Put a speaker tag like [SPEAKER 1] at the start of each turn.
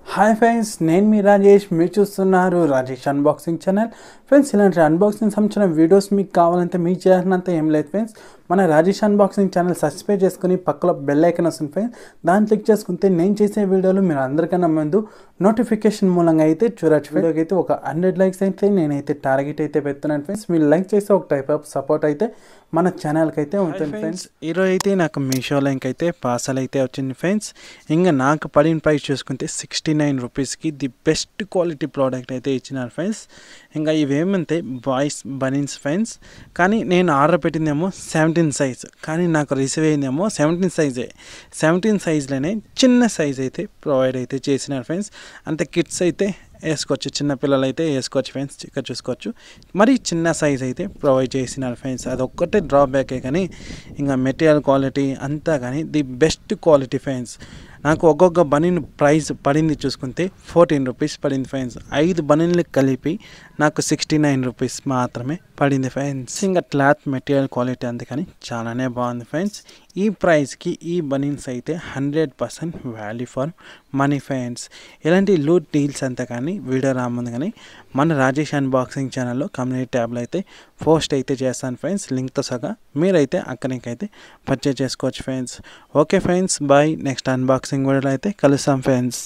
[SPEAKER 1] Hi friends, నేను మీ రాజేష్. మీరు చూస్తున్నారు రాజేష్ అన్బాక్సింగ్ ఛానల్. ఫ్రెండ్స్, ఇలాంటి అన్బాక్సింగ్ సంబంధించిన వీడియోస్ మీకు కావాలంటే మీకు చేయాలంత ఏం లేదు ఫ్రెండ్స్. మన రాజేష్ అన్బాక్సింగ్ ఛానల్ సబ్స్క్రైబ్ చేసుకుని పక్కలో బెల్ ఐకాన్ వస్తుంది ఫ్రెండ్స్. దాన్ని క్లిక్ చేసుకుంటే నేను చేసే వీడియోలు మీరు అందరికన్నా ముందు నోటిఫికేషన్ మూలంగా అయితే చూడొచ్చు. వీడియోకి అయితే ఒక 100 లైక్స్ అయితే నేనైతే టార్గెట్ అయితే పెడుతున్నాను ఫ్రెండ్స్. మీరు లైక్ చేస్తే ఒక టైప్ ఆఫ్ సపోర్ట్ అయితే మన ఛానల్కి అయితే ఉంటుంది ఫ్రెండ్స్. ఈరోజు అయితే నాకు మీషోలో ఇంకైతే పార్సల్ అయితే వచ్చింది ఫ్రెండ్స్. ఇంకా నాకు పడిన ప్రైస్ చూసుకుంటే 69 రూపీస్కి ది బెస్ట్ క్వాలిటీ ప్రోడక్ట్ అయితే ఇచ్చినారు ఫ్రెండ్స్. ఇంకా ఇవేమంటే బాయ్స్ బనీన్స్ ఫ్రెండ్స్. కానీ నేను ఆర్డర్ పెట్టిందేమో 17 సైజ్, కానీ నాకు రిసీవ్ అయిందేమో 17 సైజే. 17 సైజ్లోనే చిన్న సైజ్ అయితే ప్రొవైడ్ అయితే చేసినారు ఫ్రెండ్స్. అంటే కిడ్స్ అయితే వేసుకోవచ్చు, చిన్నపిల్లలు అయితే వేసుకోవచ్చు ఫ్రెండ్స్. ఇక్కడ చూసుకోవచ్చు, మరి చిన్న సైజ్ అయితే ప్రొవైడ్ చేసినారు ఫ్రెండ్స్. అదొక్కటే డ్రాబ్యాకే, కానీ ఇంకా మెటీరియల్ క్వాలిటీ అంతా కానీ ది బెస్ట్ క్వాలిటీ ఫ్రెండ్స్. నాకు ఒక్కొక్క బనీన్ ప్రైస్ పడింది చూసుకుంటే 14 రూపీస్ పడింది ఫ్రెండ్స్. 5 బనీన్లు కలిపి నాకు 69 రూపీస్ మాత్రమే పడింది ఫ్రెండ్స్. ఇంకా క్లాత్ మెటీరియల్ క్వాలిటీ అందుకని చాలానే బాగుంది ఫ్రెండ్స్. ఈ ప్రైస్కి ఈ బనీన్స్ అయితే 100% వాల్యూ ఫర్ మనీ ఫ్రెండ్స్. ఇలాంటి లూట్ డీల్స్ అంతా కానీ వీడియో రాముంది కానీ మన రాజేష్ అన్బాక్సింగ్ ఛానల్లో కమ్యూనిటీ ట్యాబ్లో అయితే పోస్ట్ అయితే చేస్తాను ఫ్రెండ్స్. లింక్తో సగా మీరైతే అక్కడికైతే పర్చేజ్ చేసుకోవచ్చు friends. Okay friends, bye. Next unboxing వీడియోలో అయితే కలుస్తాం ఫ్రెండ్స్.